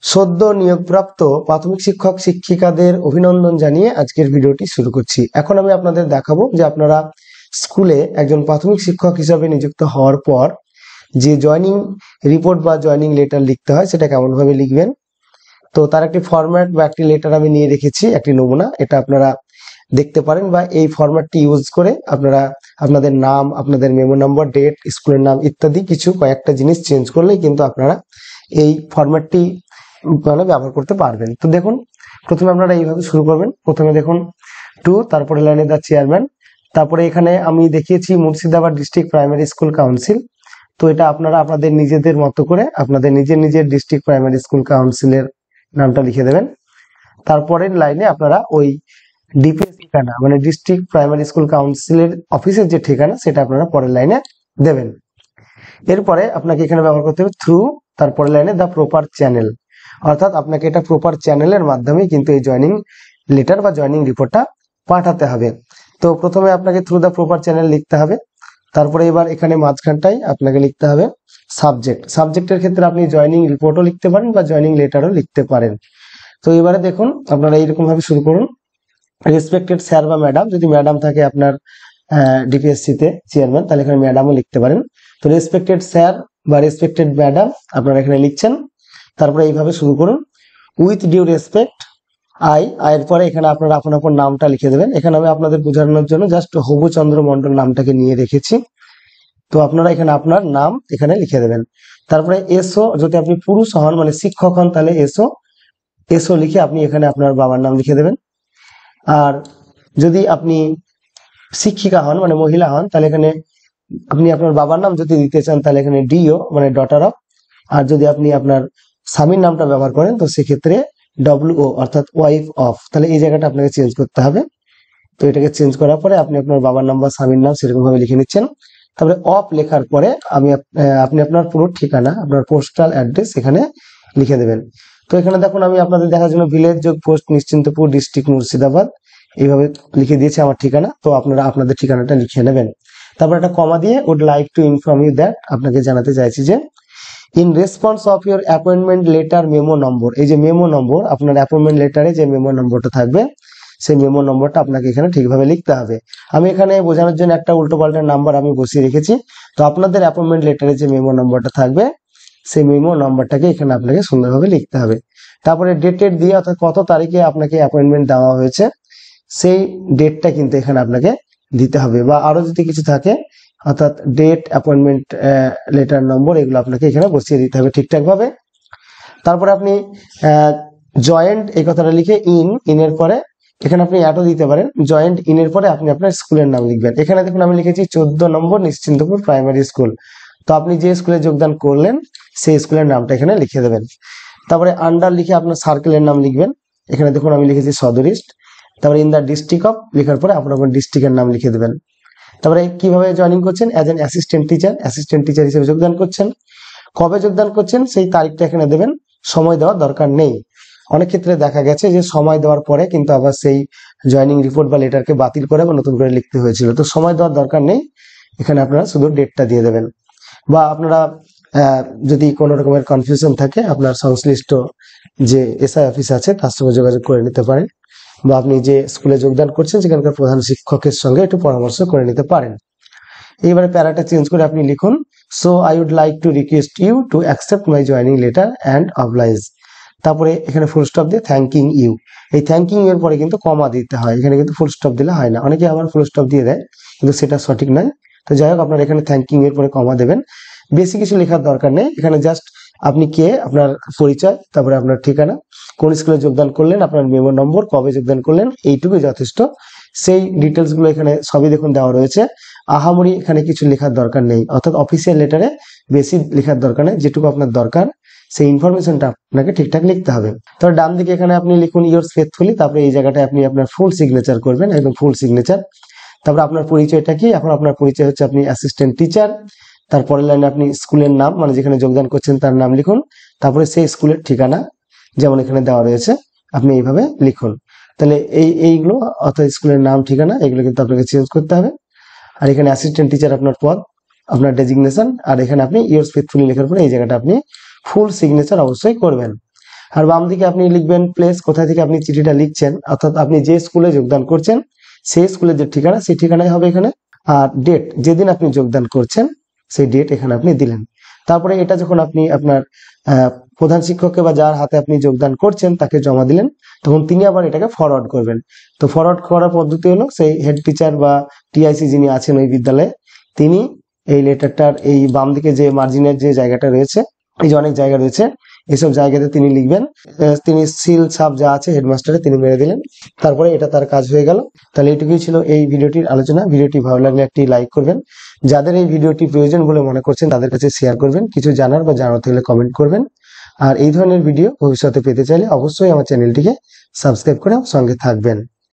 সদ্য নিয়োগপ্রাপ্ত প্রাথমিক শিক্ষক শিক্ষিকাদের অভিনন্দন জানিয়ে আজকের ভিডিওটি শুরু করছি। এখন আমি আপনাদের দেখাবো যে আপনারা স্কুলে একজন প্রাথমিক শিক্ষক হিসাবে নিযুক্ত হওয়ার পর যে জয়নিং রিপোর্ট বা জয়নিং লেটার লিখতে হয় সেটা কেমন ভাবে লিখবেন। তো তার একটি ফরম্যাট বা একটি লেটার আমি নিয়ে রেখেছি, একটি নমুনা, এটা আপনারা দেখতে পারেন বা এই ফরম্যাটটি ইউজ করে আপনারা আপনাদের নাম, আপনাদের মেমো নম্বর, ডেট, স্কুলের নাম ইত্যাদি কিছু কয়েকটা জিনিস চেঞ্জ করলেই কিন্তু আপনারা এই ফরম্যাটটি ব্যবহার করতে পারবেন। তো দেখুন, প্রথমে আপনারা এইভাবে শুরু করবেন। প্রথমে দেখুন টু, তারপরে লাইনে দা চেয়ারম্যান, তারপরে এখানে আমি দেখিয়েছি Murshidabad district primary school council. তো এটা আপনারা আপনাদের নিজেদের মতো করে আপনাদের নিজের ডিস্ট্রিক্ট প্রাইমারি স্কুল কাউন্সিলের নামটা লিখে দেবেন। তারপরের লাইনে আপনারা ওই ডিপিএস ঠিকানা মানে ডিস্ট্রিক্ট প্রাইমারি স্কুল কাউন্সিলের অফিসের যে ঠিকানা সেটা আপনারা পরের লাইনে দেবেন। এরপরে আপনাকে এখানে ব্যবহার করতে হবে থ্রু, তারপরের লাইনে দা প্রপার চ্যানেল, অর্থাৎ আপনাকে এটা প্রপার চ্যানেলের মাধ্যমে কিন্তু এই জয়নিং লেটার বা জয়নিং রিপোর্টটা পাঠাতে হবে। তো প্রথমে আপনাকে থ্রু দা প্রপার চ্যানেল লিখতে হবে। তারপরে এবার এখানে মাঝখানটাই আপনাকে লিখতে হবে সাবজেক্ট। সাবজেক্টের ক্ষেত্রে আপনি জয়নিং রিপোর্টও লিখতে পারেন বা জয়নিং লেটারও লিখতে পারেন। তো এবারে দেখুন আপনারা এইরকম ভাবে শুরু করুন। রেসপেক্টেড স্যার বা ম্যাডাম, যদি ম্যাডাম থাকে আপনার ডিপিএসসি তে চেয়ারম্যান, তাহলে এখানে ম্যাডামও লিখতে পারেন। তো রেসপেক্টেড স্যার বা রেসপেক্টেড ম্যাডাম আপনারা এখানে লিখছেন। তারপরে এইভাবে শুরু করুন, উইথ ডিউ রেসপেক্ট আয়ের পরে এখানে আপনারা আপনার নামটা লিখে দেবেন। এখানে আমি আপনাদের বোঝানোর জন্য জাস্ট হবুচন্দ্র মন্ডল নামটাকে নিয়ে রেখেছি। তো আপনারা এখানে আপনার নাম এখানে লিখে দেবেন। তারপরে এসও, যদি আপনি পুরুষ হন মানে শিক্ষক হন তাহলে এসও লিখে আপনি এখানে আপনার বাবার নাম লিখে দেবেন। আর যদি আপনি শিক্ষিকা হন মানে মহিলা হন তাহলে এখানে আপনি আপনার বাবার নাম যদি দিতে চান তাহলে এখানে ডিও মানে ডটার অফ। আর যদি আপনি আপনার স্বামীর নামটা ব্যবহার করেন তো সেক্ষেত্রে ডব্লিউ অর্থাৎ ওয়াইফ অফ, তাহলে এই জায়গাটা আপনাকে চেঞ্জ করতে হবে। তো এটাকে চেঞ্জ করার পরে আপনি আপনার বাবার নাম বা স্বামীর নাম সেরকম ভাবে লিখে নিচ্ছেন। তারপরে অফ লেখার পরে আপনি আপনার পুরো ঠিকানা, আপনার পোস্টাল অ্যাড্রেস এখানে লিখে দেবেন। তো এখানে দেখুন আমি আপনাদের দেখার জন্য ভিলেজ যোগ পোস্ট নিশ্চিন্তপুর ডিস্ট্রিক্ট মুর্শিদাবাদ এইভাবে লিখে দিয়েছি আমার ঠিকানা। তো আপনারা আপনাদের ঠিকানাটা লিখে নেবেন। তারপর একটা কমা দিয়ে would like to inform you that, আপনাকে জানাতে চাইছি যে in response of your appointment letter memo number, এই যে মেমো নম্বর আপনার অ্যাপয়েন্টমেন্ট লেটারে যে মেমো নম্বরটা থাকবে সেই মেমো নম্বরটা আপনাকে এখানে ঠিকভাবে লিখতে হবে। আমি এখানে বোঝানোর জন্য একটা উল্টো পাল্টা নাম্বার আমি বসিয়ে রেখেছি। তো আপনাদের অ্যাপয়েন্টমেন্ট লেটারে যে মেমো নম্বরটা থাকবে সেই মেমো নম্বরটাকে এখানে আপনাকে সুন্দরভাবে লিখতে হবে। তারপরে ডেটের দিয়ে অর্থাৎ কত তারিখে আপনাকে অ্যাপয়েন্টমেন্ট দেওয়া হয়েছে সেই ডেটটা কিন্তু এখানে আপনাকে দিতে হবে, বা আরো যদি কিছু থাকে অর্থাৎ ডেট, অ্যাপয়েন্টমেন্ট লেটার নম্বর, এগুলো আপনাকে এখানে বসিয়ে দিতে হবে ঠিকঠাক ভাবে। তারপরে আপনি জয়েন্ট এই কথাটা লিখে ইনের পরে এখানে আপনি অ্যাডও দিতে পারেন। জয়েন্ট ইনের পরে আপনি আপনার স্কুলের নাম লিখবেন। এখানে দেখুন আমি লিখেছি 14 নম্বর নিশ্চিন্তপুর প্রাইমারি স্কুল। তো আপনি যে স্কুলে যোগদান করলেন সেই স্কুলের নামটা এখানে লিখে দেবেন। তারপরে আন্ডার লিখে আপনার সার্কেলের নাম লিখবেন। এখানে দেখুন আমি লিখেছি সদর ইস্ট। তারপরে ইন দা ডিস্ট্রিক্ট অফ লেখার পরে আপনার ডিস্ট্রিক্টের নাম লিখে দেবেন। তারপরে কিভাবে জয়েনিং করছেন, অ্যাজ এন অ্যাসিস্ট্যান্ট টিচার হিসেবে যোগদান করছেন। কবে যোগদান করছেন সেই তারিখটা এখানে দেবেন। সময় দেওয়ার দরকার নেই। অনেক ক্ষেত্রে দেখা গেছে যে সময় দেওয়ার পরে কিন্তু আবার সেই জয়েনিং রিপোর্ট বা লেটারকে বাতিল করে বা নতুন করে লিখতে হয়েছিল। তো সময় দেওয়ার দরকার নেই, এখানে আপনারা শুধু ডেটটা দিয়ে দেবেন। বা আপনারা যদি কোনো রকমের কনফিউশন থাকে আপনার সংশ্লিষ্ট যে এসআই অফিস আছে তার সঙ্গে যোগাযোগ করে নিতে পারেন, বা আপনি যে স্কুলে যোগদান করছেন সেখানকার প্রধান শিক্ষকের সঙ্গে একটু পরামর্শ করে নিতে পারেন। এইবারে প্যারাটা চেঞ্জ করে আপনি লিখুন, so I would like to request you to accept my joining letter and oblige. তারপরে এখানে ফুল স্টপ দিয়ে থ্যাঙ্কিং ইউ, এই থ্যাঙ্কিং এর পরে কিন্তু কমা দিতে হয়, এখানে কিন্তু ফুল স্টপ দিলে হয় না। অনেকে আবার ফুল স্টপ দিয়ে দেয় কিন্তু সেটা সঠিক নয়। তো যাই হোক আপনারা এখানে থ্যাঙ্কিং এর পরে কমা দেবেন। বেশি কিছু লেখার দরকার নেই, এখানে জাস্ট আপনি কে, আপনার পরিচয়, তারপরে আপনার ঠিকানা, কোন স্কুলে যোগদান করলেন, আপনার মেমো নম্বর, কবে যোগদান করলেন, এইটুকুই যথেষ্ট। সেই ডিটেলস গুলো এখানে সবই দেখুন দেওয়া রয়েছে। আহামরি এখানে কিছু লেখার দরকার নেই, অর্থাৎ অফিসিয়াল লেটারে বেশি লেখার দরকার নেই, যেটুকু আপনার দরকার সেই ইনফরমেশনটা আপনাকে ঠিকঠাক লিখতে হবে। তবে ডান দিকে এখানে আপনি লিখুন ইয়োর্স ফেথফুলি, তারপরে এই জায়গাটায় আপনি আপনার ফুল সিগনেচার করবেন, একদম ফুল সিগনেচার। তারপরে আপনার পরিচয়টা কি, এখন আপনার পরিচয় হচ্ছে আপনি অ্যাসিস্ট্যান্ট টিচার। তারপরের লাইনে আপনি স্কুলের নাম মানে যেখানে যোগদান করছেন তার নাম লিখুন। তারপরে সেই স্কুলের ঠিকানা যেমন এখানে দেওয়া রয়েছে আপনি এইভাবে লিখুন। তাহলে এইগুলো অর্থাৎ স্কুলের নাম, ঠিকানা, এগুলো কিন্তু আপনাকে চেঞ্জ করতে হবে। আর এখানে অ্যাসিস্ট্যান্ট টিচার আপনার পদ, আপনার ডেজিগনেশন, আর এখানে আপনি ইয়োর্স ফেথফুলি লেখার পরে এই জায়গাটা আপনি ফুল সিগনেচার অবশ্যই করবেন। আর বাম দিকে আপনি লিখবেন প্লেস, কোথা থেকে আপনি চিঠিটা লিখছেন, অর্থাৎ আপনি যে স্কুলে যোগদান করছেন সেই স্কুলের যে ঠিকানা সেই ঠিকানাই হবে এখানে। আর ডেট, যেদিন আপনি যোগদান করছেন সেই ডেট এখানে আপনি দিলেন। তারপরে এটা যখন আপনি আপনার প্রধান শিক্ষককে বা যার হাতে আপনি যোগদান করছেন তাকে জমা দিলেন, তখন তিনি আবার এটাকে ফরওয়ার্ড করবেন। তো ফরওয়ার্ড করার পদ্ধতি হলো সেই হেড টিচার বা টিআইসি যিনি আছেন ওই বিদ্যালয়ে, তিনি এই লেটারটার এই বাম দিকে যে মার্জিনের যে জায়গাটা রয়েছে, এই যে অনেক জায়গা রয়েছে, এইসব জায়গাতে তিনি লিখবেন। তিনি সিল ছাপ যা আছে হেডমাস্টারে তিনি মেরে দিলেন, তারপরে এটা তার কাজ হয়ে গেল। তাহলে এটুকুই ছিল এই ভিডিওটির আলোচনা। ভিডিওটি ভালো লাগলে একটি লাইক করবেন, যাদের এই ভিডিওটি প্রয়োজন বলে মনে করছেন তাদের কাছে শেয়ার করবেন, কিছু জানার বা জানাতে হলে কমেন্ট করবেন। আর এই ধরনের ভিডিও ভবিষ্যতে পেতে চাইলে অবশ্যই আমার চ্যানেলটিকে সাবস্ক্রাইব করে সঙ্গে থাকবেন।